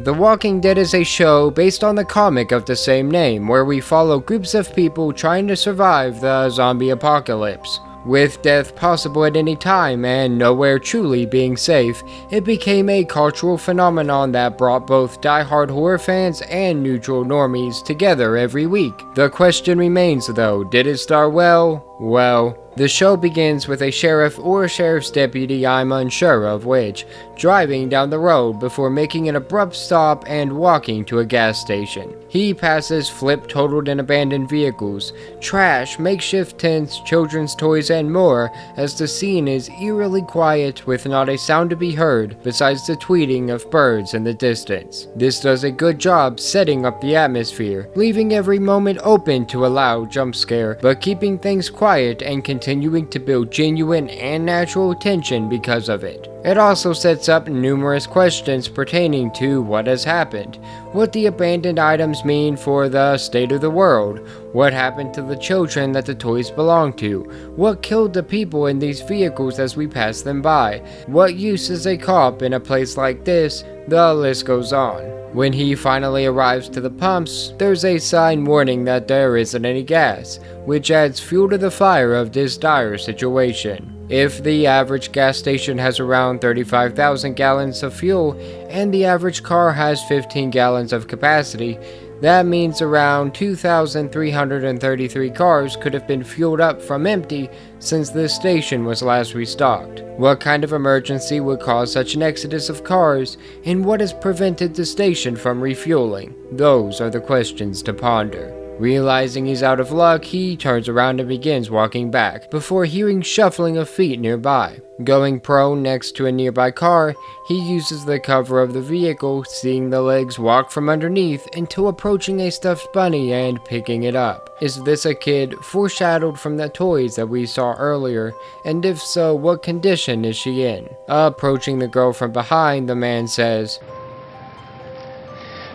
The Walking Dead is a show based on the comic of the same name, where we follow groups of people trying to survive the zombie apocalypse. With death possible at any time and nowhere truly being safe, it became a cultural phenomenon that brought both die-hard horror fans and neutral normies together every week. The question remains though, did it start well? Well, the show begins with a sheriff or sheriff's deputy, I'm unsure of which, driving down the road before making an abrupt stop and walking to a gas station. He passes flipped, totaled, and abandoned vehicles, trash, makeshift tents, children's toys, and more, as the scene is eerily quiet with not a sound to be heard besides the tweeting of birds in the distance. This does a good job setting up the atmosphere, leaving every moment open to a loud jump scare, but keeping things quiet and continuing to build genuine and natural tension because of it. It also sets up numerous questions pertaining to what has happened, what the abandoned items mean for the state of the world, what happened to the children that the toys belong to, what killed the people in these vehicles as we pass them by, what use is a cop in a place like this, the list goes on. When he finally arrives to the pumps, there's a sign warning that there isn't any gas, which adds fuel to the fire of this dire situation. If the average gas station has around 35,000 gallons of fuel, and the average car has 15 gallons of capacity, that means around 2,333 cars could have been fueled up from empty since this station was last restocked. What kind of emergency would cause such an exodus of cars, and what has prevented the station from refueling? Those are the questions to ponder. Realizing he's out of luck, he turns around and begins walking back, before hearing shuffling of feet nearby. Going prone next to a nearby car, he uses the cover of the vehicle, seeing the legs walk from underneath until approaching a stuffed bunny and picking it up. Is this a kid foreshadowed from the toys that we saw earlier, and if so, what condition is she in? Approaching the girl from behind, the man says,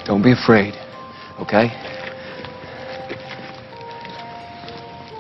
"Don't be afraid, okay?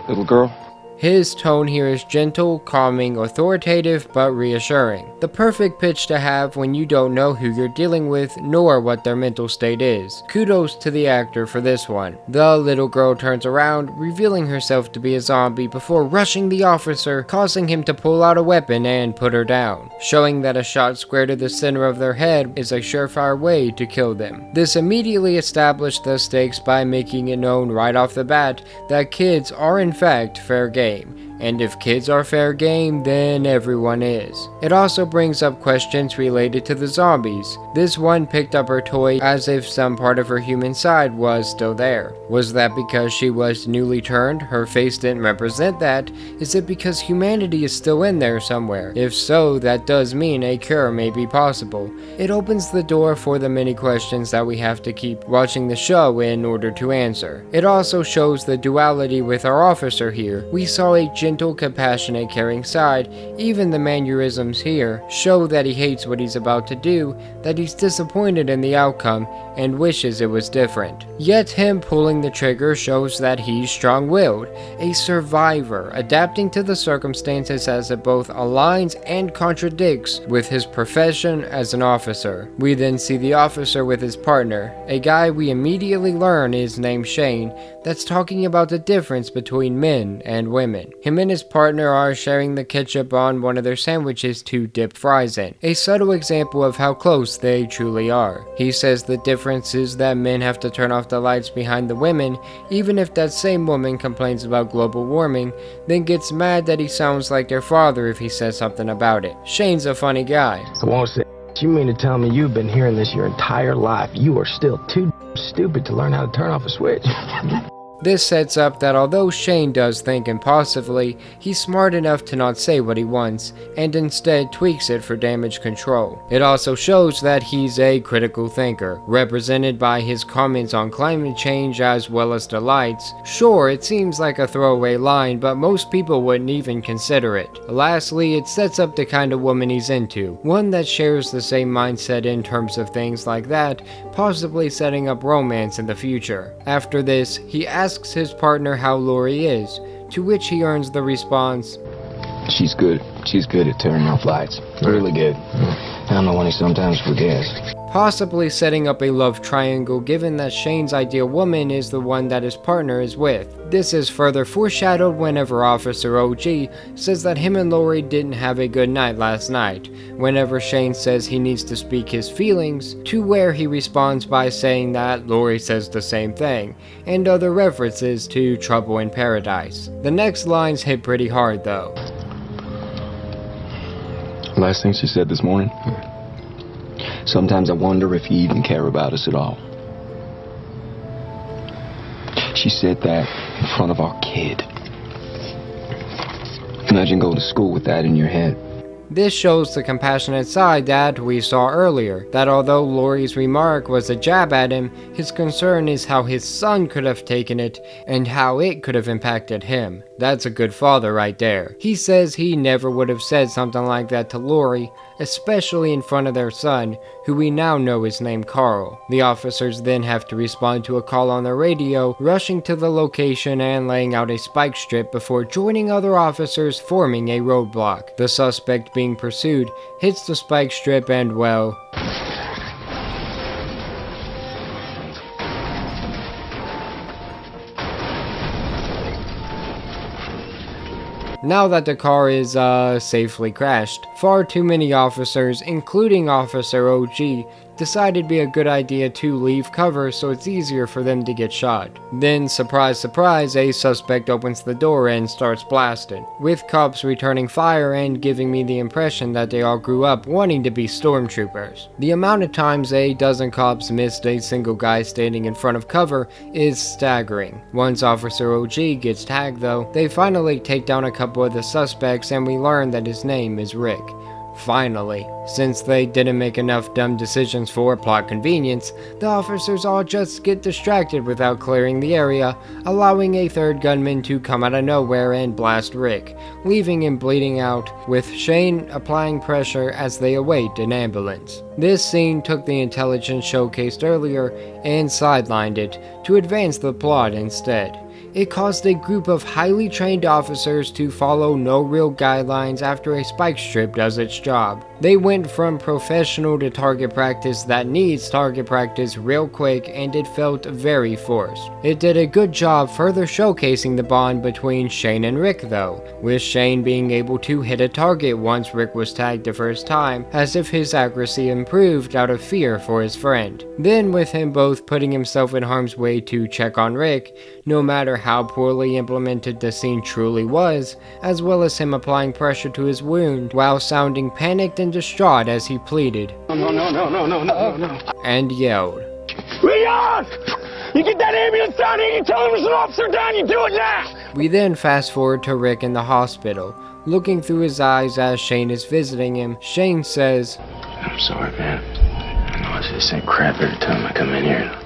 Little girl." His tone here is gentle, calming, authoritative, but reassuring. The perfect pitch to have when you don't know who you're dealing with, nor what their mental state is. Kudos to the actor for this one. The little girl turns around, revealing herself to be a zombie before rushing the officer, causing him to pull out a weapon and put her down, showing that a shot square to the center of their head is a surefire way to kill them. This immediately established the stakes by making it known right off the bat that kids are in fact fair game. And if kids are fair game, then everyone is. It also brings up questions related to the zombies. This one picked up her toy as if some part of her human side was still there. Was that because she was newly turned? Her face didn't represent that. Is it because humanity is still in there somewhere? If so, that does mean a cure may be possible. It opens the door for the many questions that we have to keep watching the show in order to answer. It also shows the duality with our officer here. We saw a gentle, compassionate, caring side. Even the mannerisms here show that he hates what he's about to do, that he's disappointed in the outcome, and wishes it was different. Yet him pulling the trigger shows that he's strong-willed, a survivor, adapting to the circumstances as it both aligns and contradicts with his profession as an officer. We then see the officer with his partner, a guy we immediately learn is named Shane, that's talking about the difference between men and women. Him and his partner are sharing the ketchup on one of their sandwiches to dip fries in, a subtle example of how close they truly are. He says the difference is that men have to turn off the lights behind the women, even if that same woman complains about global warming, then gets mad that he sounds like their father if he says something about it. Shane's a funny guy. So won't say, you mean to tell me you've been hearing this your entire life? You are still too stupid to learn how to turn off a switch. This sets up that although Shane does think impulsively, he's smart enough to not say what he wants, and instead tweaks it for damage control. It also shows that he's a critical thinker, represented by his comments on climate change as well as the lights. Sure, it seems like a throwaway line, but most people wouldn't even consider it. Lastly, it sets up the kind of woman he's into, one that shares the same mindset in terms of things like that, possibly setting up romance in the future. After this, he asks his partner how Lori is, to which he earns the response, She's good. She's good at turning off lights. Really good. I don't know when he sometimes forgets. possibly setting up a love triangle given that Shane's ideal woman is the one that his partner is with. This is further foreshadowed whenever Officer OG says that him and Lori didn't have a good night last night, whenever Shane says he needs to speak his feelings, to where he responds by saying that Lori says the same thing, and other references to Trouble in Paradise. The next lines hit pretty hard though. Last thing she said this morning. Sometimes I wonder if you even care about us at all. She said that in front of our kid. Imagine going to school with that in your head. This shows the compassionate side that we saw earlier, that although Lori's remark was a jab at him, his concern is how his son could have taken it and how it could have impacted him. That's a good father right there. He says he never would have said something like that to Lori, especially in front of their son, who we now know is named Carl. The officers then have to respond to a call on the radio, rushing to the location and laying out a spike strip before joining other officers, forming a roadblock. The suspect being pursued hits the spike strip and, well, now that the car is, safely crashed, far too many officers, including Officer OG, decided it'd be a good idea to leave cover so it's easier for them to get shot. Then, surprise surprise, a suspect opens the door and starts blasting, with cops returning fire and giving me the impression that they all grew up wanting to be stormtroopers. The amount of times a dozen cops missed a single guy standing in front of cover is staggering. Once Officer OG gets tagged though, they finally take down a couple of the suspects and we learn that his name is Rick. Finally, since they didn't make enough dumb decisions for plot convenience, the officers all just get distracted without clearing the area, allowing a third gunman to come out of nowhere and blast Rick, leaving him bleeding out, with Shane applying pressure as they await an ambulance. This scene took the intelligence showcased earlier and sidelined it to advance the plot instead. It caused a group of highly trained officers to follow no real guidelines after a spike strip does its job. They went from professional to target practice that needs target practice real quick, and it felt very forced. It did a good job further showcasing the bond between Shane and Rick though, with Shane being able to hit a target once Rick was tagged the first time, as if his accuracy improved out of fear for his friend. Then with him both putting himself in harm's way to check on Rick, no matter how poorly implemented the scene truly was, as well as him applying pressure to his wound while sounding panicked and distraught as he pleaded and yelled, Leon! You get that ambulance down here, you tell him there's an officer down, you do it now! We then fast forward to Rick in the hospital. Looking through his eyes as Shane is visiting him, Shane says, I'm sorry, man. I know I should say crap every time I come in here.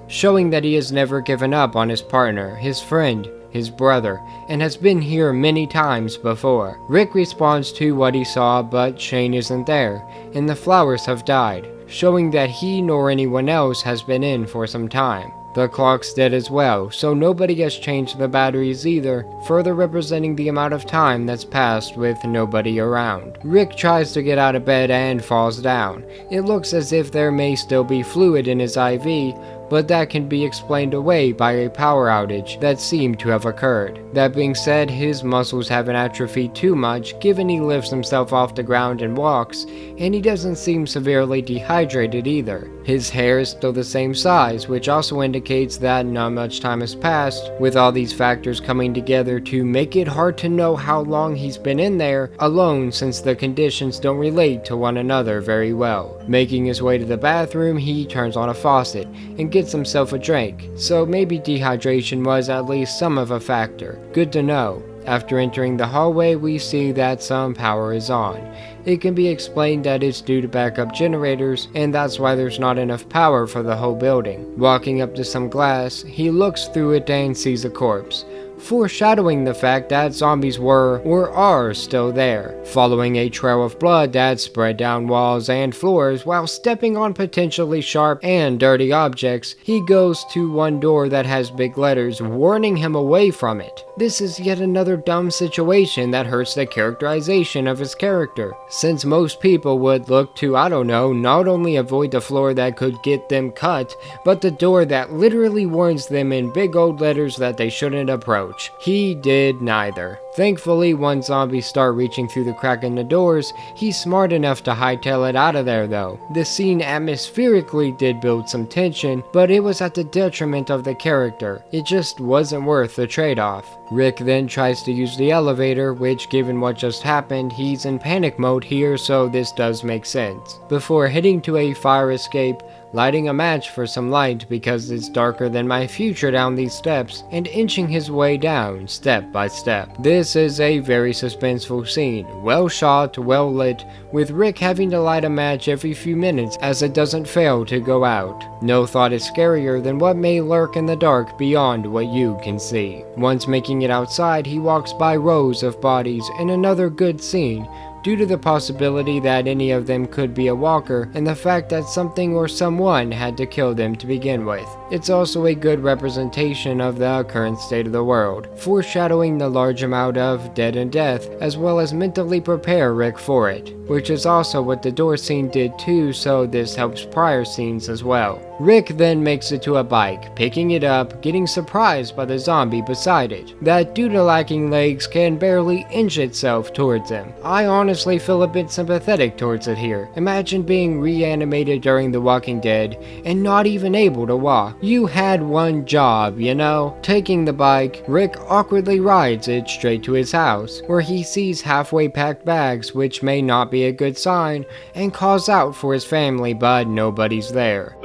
Showing that he has never given up on his partner, his friend, his brother, and has been here many times before. Rick responds to what he saw, but Shane isn't there, and the flowers have died, showing that he nor anyone else has been in for some time. The clock's dead as well, so nobody has changed the batteries either, further representing the amount of time that's passed with nobody around. Rick tries to get out of bed and falls down. It looks as if there may still be fluid in his IV, but that can be explained away by a power outage that seemed to have occurred. That being said, his muscles haven't atrophied too much given he lifts himself off the ground and walks, and he doesn't seem severely dehydrated either. His hair is still the same size, which also indicates that not much time has passed, with all these factors coming together to make it hard to know how long he's been in there alone, since the conditions don't relate to one another very well. Making his way to the bathroom, he turns on a faucet and gets himself a drink, so maybe dehydration was at least some of a factor. Good to know. After entering the hallway, we see that some power is on. It can be explained that it's due to backup generators, and that's why there's not enough power for the whole building. Walking up to some glass, he looks through it and sees a corpse. foreshadowing the fact that zombies were or are still there. Following a trail of blood that spread down walls and floors while stepping on potentially sharp and dirty objects, he goes to one door that has big letters warning him away from it. This is yet another dumb situation that hurts the characterization of his character, since most people would look to, I don't know, not only avoid the floor that could get them cut, but the door that literally warns them in big old letters that they shouldn't approach. He did neither. Thankfully, once zombies start reaching through the crack in the doors, he's smart enough to hightail it out of there though. The scene atmospherically did build some tension, but it was at the detriment of the character. It just wasn't worth the trade-off. Rick then tries to use the elevator, which given what just happened, he's in panic mode here, so this does make sense. Before heading to a fire escape, lighting a match for some light because it's darker than my future down these steps, and inching his way down step by step. This is a very suspenseful scene, well shot, well lit, with Rick having to light a match every few minutes as it doesn't fail to go out. No thought is scarier than what may lurk in the dark beyond what you can see. Once making it outside, he walks by rows of bodies in another good scene, due to the possibility that any of them could be a walker and the fact that something or someone had to kill them to begin with. It's also a good representation of the current state of the world, foreshadowing the large amount of dead and death, as well as mentally prepare Rick for it, which is also what the door scene did too, so this helps prior scenes as well. Rick then makes it to a bike, picking it up, getting surprised by the zombie beside it, that due to lacking legs can barely inch itself towards him. I honestly feel a bit sympathetic towards it here. Imagine being reanimated during The Walking Dead and not even able to walk. You had one job, you know? Taking the bike, Rick awkwardly rides it straight to his house, where he sees halfway packed bags, which may not be a good sign, and calls out for his family, but nobody's there.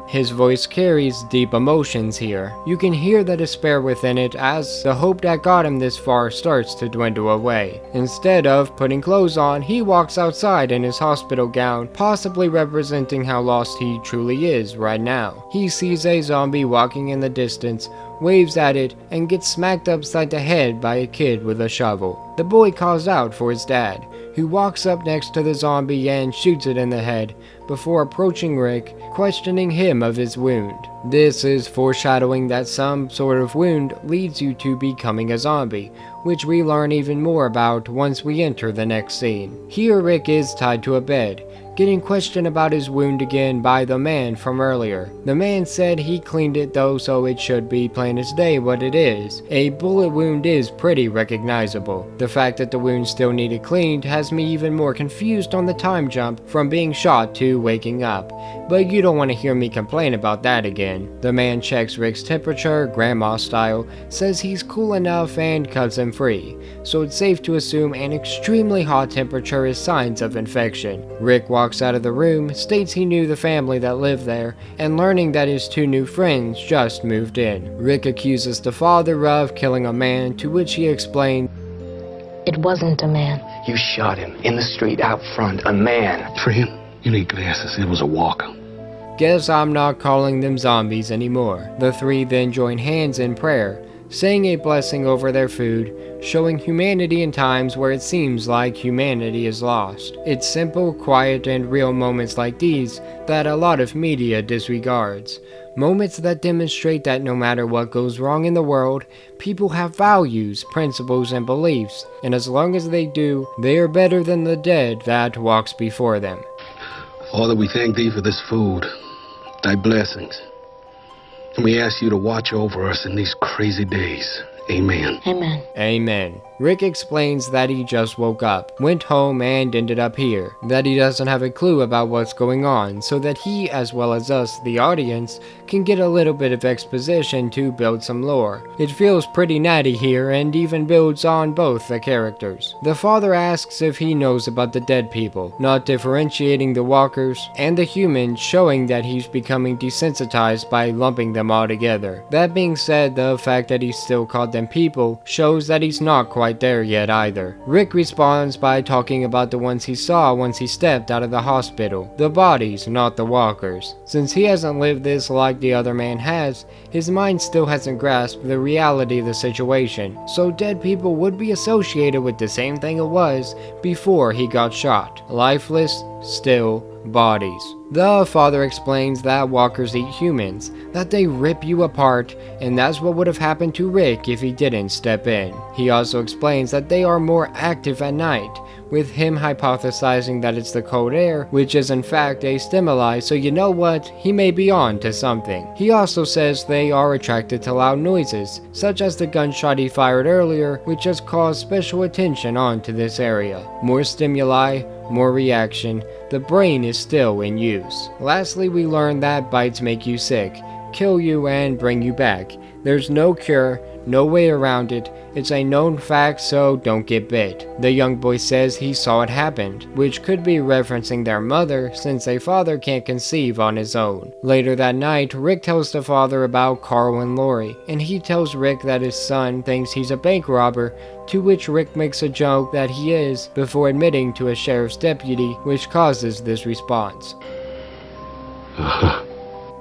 His voice carries deep emotions here. You can hear the despair within it as the hope that got him this far starts to dwindle away. Instead of putting clothes on, he walks outside in his hospital gown, possibly representing how lost he truly is right now. He sees a zombie walking in the distance, waves at it, and gets smacked upside the head by a kid with a shovel. The boy calls out for his dad, who walks up next to the zombie and shoots it in the head, before approaching Rick, questioning him of his wound. This is foreshadowing that some sort of wound leads you to becoming a zombie, which we learn even more about once we enter the next scene. Here Rick is tied to a bed, getting questioned about his wound again by the man from earlier. The man said he cleaned it though, so it should be plain as day what it is. A bullet wound is pretty recognizable. The fact that the wound still needed cleaned has me even more confused on the time jump from being shot to waking up, but you don't want to hear me complain about that again. The man checks Rick's temperature, grandma style, says he's cool enough and cuts him free, so it's safe to assume an extremely hot temperature is signs of infection. Rick walks out of the room, states he knew the family that lived there, and learning that his two new friends just moved in. Rick accuses the father of killing a man, to which he explained, "It wasn't a man." You shot him in the street out front, a man. Friend, you need glasses. It was a walker. Guess I'm not calling them zombies anymore. The three then join hands in prayer, saying a blessing over their food, showing humanity in times where it seems like humanity is lost. It's simple, quiet, and real moments like these that a lot of media disregards. Moments that demonstrate that no matter what goes wrong in the world, people have values, principles, and beliefs, and as long as they do, they are better than the dead that walks before them. Father, we thank thee for this food, thy blessings. And we ask you to watch over us in these crazy days. Amen. Amen. Amen. Rick explains that he just woke up, went home, and ended up here, that he doesn't have a clue about what's going on, so that he, as well as us, the audience, can get a little bit of exposition to build some lore. It feels pretty natty here, and even builds on both the characters. The father asks if he knows about the dead people, not differentiating the walkers and the humans, showing that he's becoming desensitized by lumping them all together. That being said, the fact that he still called them people shows that he's not quite quite there yet either. Rick responds by talking about the ones he saw once he stepped out of the hospital. The bodies, not the walkers. Since he hasn't lived this like the other man has, his mind still hasn't grasped the reality of the situation, so dead people would be associated with the same thing it was before he got shot. Lifeless, still bodies. The father explains that walkers eat humans, that they rip you apart, and that's what would have happened to Rick if he didn't step in. He also explains that they are more active at night, with him hypothesizing that it's the cold air, which is in fact a stimuli, so you know what, he may be on to something. He also says they are attracted to loud noises, such as the gunshot he fired earlier, which has caused special attention onto this area. More stimuli, more reaction, the brain is still in use. Lastly, we learn that bites make you sick, kill you, and bring you back. There's no cure, no way around it. It's a known fact, so don't get bit. The young boy says he saw it happen, which could be referencing their mother, since a father can't conceive on his own. Later that night, Rick tells the father about Carl and Lori, and he tells Rick that his son thinks he's a bank robber, to which Rick makes a joke that he is, before admitting to a sheriff's deputy, which causes this response.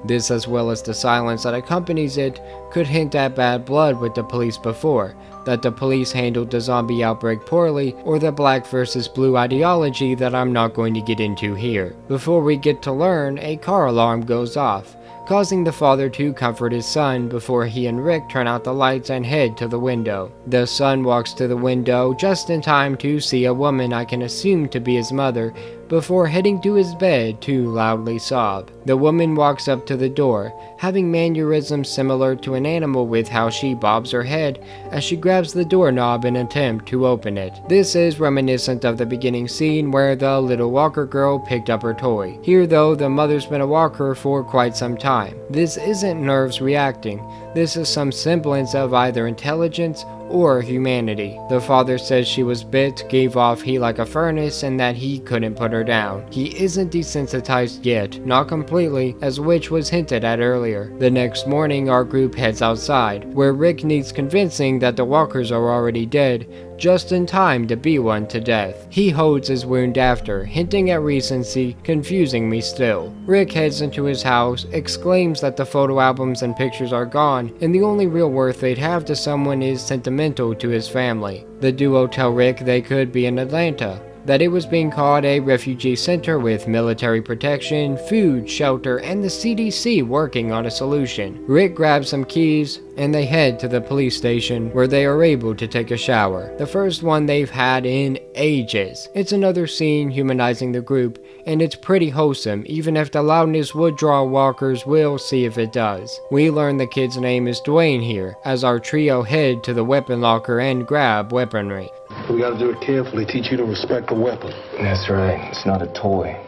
This, as well as the silence that accompanies it, could hint at bad blood with the police before, that the police handled the zombie outbreak poorly, or the black versus blue ideology that I'm not going to get into here. Before we get to learn, a car alarm goes off, causing the father to comfort his son before he and Rick turn out the lights and head to the window. The son walks to the window just in time to see a woman I can assume to be his mother, before heading to his bed to loudly sob. The woman walks up to the door, having mannerisms similar to an animal with how she bobs her head as she grabs the doorknob in an attempt to open it. This is reminiscent of the beginning scene where the little walker girl picked up her toy. Here though, the mother's been a walker for quite some time. This isn't nerves reacting. This is some semblance of either intelligence or humanity. The father says she was bit, gave off heat like a furnace, and that he couldn't put her down. He isn't desensitized yet, not completely, as which was hinted at earlier. The next morning, our group heads outside, where Rick needs convincing that the walkers are already dead, just in time to be one to death. He holds his wound after, hinting at recency, confusing me still. Rick heads into his house, exclaims that the photo albums and pictures are gone, and the only real worth they'd have to someone is sentimental to his family. The duo tell Rick they could be in Atlanta, that it was being called a refugee center with military protection, food, shelter, and the CDC working on a solution. Rick grabs some keys, and they head to the police station where they are able to take a shower. The first one they've had in ages. It's another scene humanizing the group, and it's pretty wholesome, even if the loudness would draw walkers. We'll see if it does. We learn the kid's name is Dwayne here, as our trio head to the weapon locker and grab weaponry. We gotta do it carefully, teach you to respect the weapon. That's right. It's not a toy.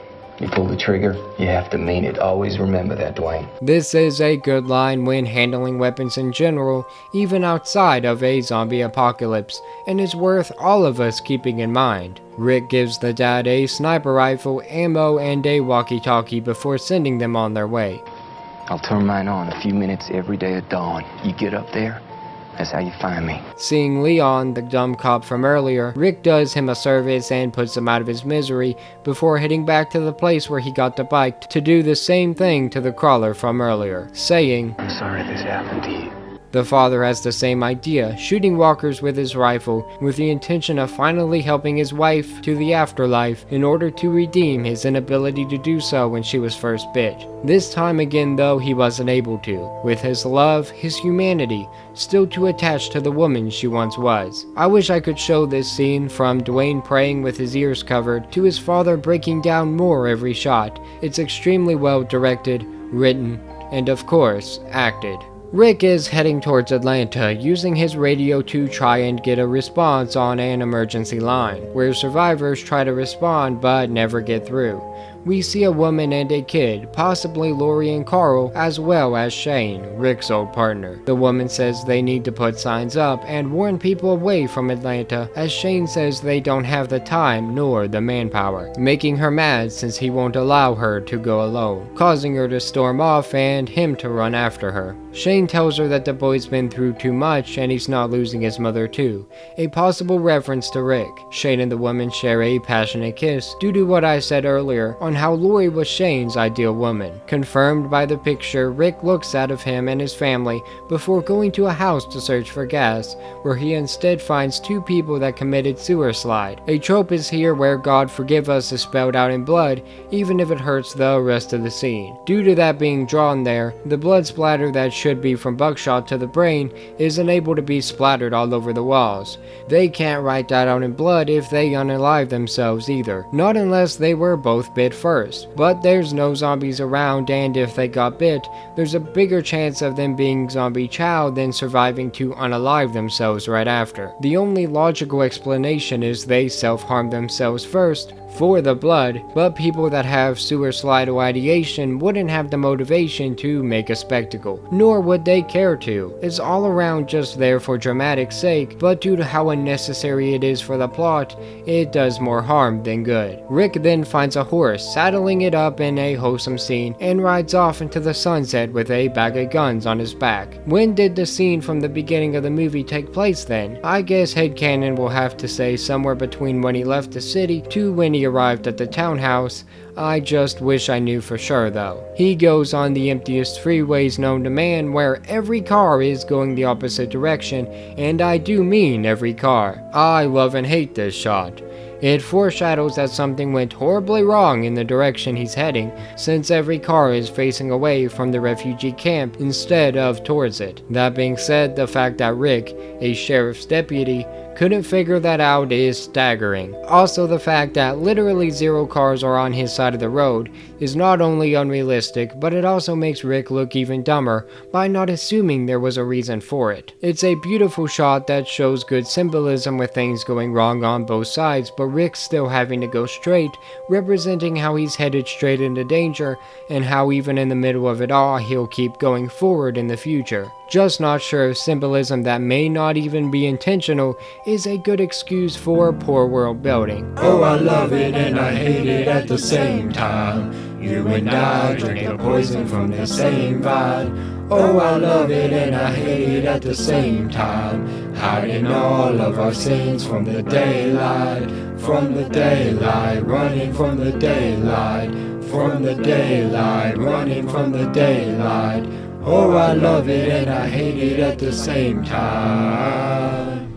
You pull the trigger, you have to mean it. Always remember that, Dwayne. This is a good line when handling weapons in general, even outside of a zombie apocalypse, and is worth all of us keeping in mind. Rick gives the dad a sniper rifle, ammo, and a walkie-talkie before sending them on their way. I'll turn mine on a few minutes every day at dawn. You get up there, that's how you find me. Seeing Leon, the dumb cop from earlier, Rick does him a service and puts him out of his misery before heading back to the place where he got the bike to do the same thing to the crawler from earlier, saying, I'm sorry this happened to you. The father has the same idea, shooting walkers with his rifle with the intention of finally helping his wife to the afterlife in order to redeem his inability to do so when she was first bit. This time again though, he wasn't able to, with his love, his humanity, still too attached to the woman she once was. I wish I could show this scene, from Dwayne praying with his ears covered to his father breaking down more every shot. It's extremely well directed, written, and of course, acted. Rick is heading towards Atlanta, using his radio to try and get a response on an emergency line, where survivors try to respond but never get through. We see a woman and a kid, possibly Lori and Carl, as well as Shane, Rick's old partner. The woman says they need to put signs up and warn people away from Atlanta, as Shane says they don't have the time nor the manpower, making her mad since he won't allow her to go alone, causing her to storm off and him to run after her. Shane tells her that the boy's been through too much and he's not losing his mother too, a possible reference to Rick. Shane and the woman share a passionate kiss due to what I said earlier on how Lori was Shane's ideal woman. Confirmed by the picture Rick looks at of him and his family before going to a house to search for gas, where he instead finds two people that committed suicide. A trope is here where God forgive us is spelled out in blood, even if it hurts the rest of the scene. Due to that being drawn there, the blood splatter that should be from buckshot to the brain is unable to be splattered all over the walls. They can't write that out in blood if they unalive themselves either, not unless they were both bit first. But there's no zombies around, and if they got bit, there's a bigger chance of them being zombie chow than surviving to unalive themselves right after. The only logical explanation is they self-harm themselves first for the blood, but people that have suicidal ideation wouldn't have the motivation to make a spectacle, nor would they care to. It's all around just there for dramatic sake, but due to how unnecessary it is for the plot, it does more harm than good. Rick then finds a horse, saddling it up in a wholesome scene, and rides off into the sunset with a bag of guns on his back. When did the scene from the beginning of the movie take place then? I guess headcanon will have to say somewhere between when he left the city to when he arrived at the townhouse. I just wish I knew for sure though. He goes on the emptiest freeways known to man, where every car is going the opposite direction, and I do mean every car. I love and hate this shot. It foreshadows that something went horribly wrong in the direction he's heading, since every car is facing away from the refugee camp instead of towards it. That being said, the fact that Rick, a sheriff's deputy, couldn't figure that out is staggering. Also, the fact that literally 0 cars are on his side of the road is not only unrealistic, but it also makes Rick look even dumber by not assuming there was a reason for it. It's a beautiful shot that shows good symbolism with things going wrong on both sides, but Rick still having to go straight, representing how he's headed straight into danger, and how even in the middle of it all, he'll keep going forward in the future. Just not sure if symbolism that may not even be intentional is a good excuse for poor world building. Oh, I love it and I hate it at the same time. You and I drink the poison from the same vine. Oh, I love it and I hate it at the same time. Hiding all of our sins from the daylight. From the daylight, running from the daylight. From the daylight, running from the daylight. Oh, I love it and I hate it at the same time.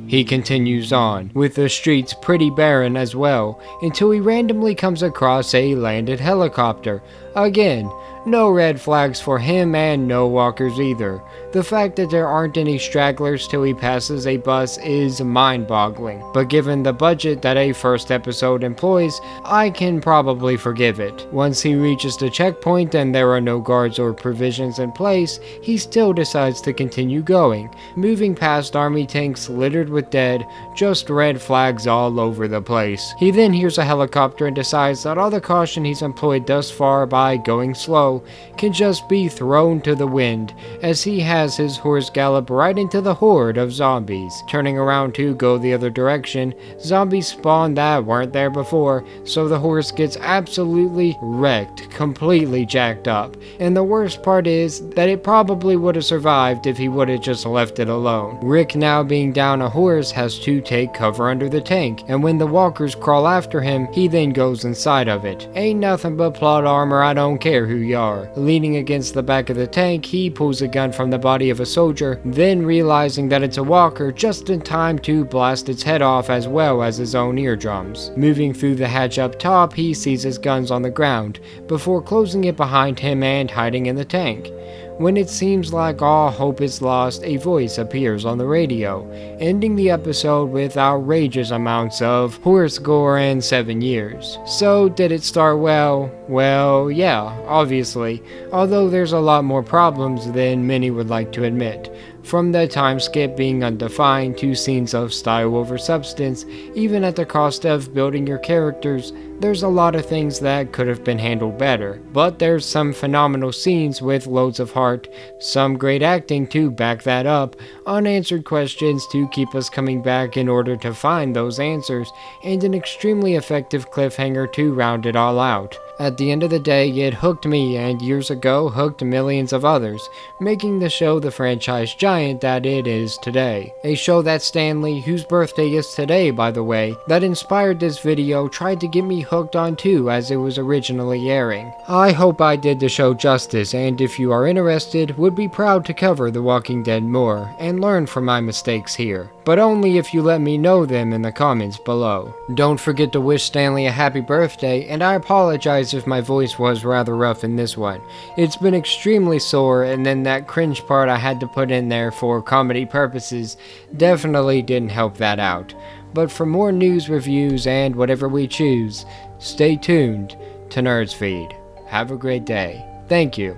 He continues on, with the streets pretty barren as well, until he randomly comes across a landed helicopter. Again, no red flags for him and no walkers either. The fact that there aren't any stragglers till he passes a bus is mind-boggling, but given the budget that a first episode employs, I can probably forgive it. Once he reaches the checkpoint and there are no guards or provisions in place, he still decides to continue going, moving past army tanks littered with dead, just red flags all over the place. He then hears a helicopter and decides that all the caution he's employed thus far by going slow can just be thrown to the wind, as he has his horse gallop right into the horde of zombies. Turning around to go the other direction, zombies spawn that weren't there before, so the horse gets absolutely wrecked, completely jacked up. And the worst part is that it probably would have survived if he would have just left it alone. Rick, now being down a horse, has to take cover under the tank, and when the walkers crawl after him, he then goes inside of it. Ain't nothing but plot armor, I don't care who you are. Leaning against the back of the tank, he pulls a gun from the body of a soldier, then realizing that it's a walker, just in time to blast its head off as well as his own eardrums. Moving through the hatch up top, he sees his guns on the ground, before closing it behind him and hiding in the tank. When it seems like all hope is lost, a voice appears on the radio, ending the episode with outrageous amounts of horse gore and 7 years. So did it start well? Well, yeah, obviously, although there's a lot more problems than many would like to admit. From the time skip being undefined to scenes of style over substance, even at the cost of building your characters, there's a lot of things that could have been handled better. But there's some phenomenal scenes with loads of heart, some great acting to back that up, unanswered questions to keep us coming back in order to find those answers, and an extremely effective cliffhanger to round it all out. At the end of the day, it hooked me, and years ago hooked millions of others, making the show the franchise giant that it is today. A show that Stanley, whose birthday is today by the way, that inspired this video tried to get me hooked on too as it was originally airing. I hope I did the show justice, and if you are interested, would be proud to cover The Walking Dead more, and learn from my mistakes here. But only if you let me know them in the comments below. Don't forget to wish Stanley a happy birthday, and I apologize if my voice was rather rough in this one. It's been extremely sore, and then that cringe part I had to put in there for comedy purposes definitely didn't help that out. But for more news, reviews, and whatever we choose, stay tuned to Nerdsfeed. Have a great day. Thank you.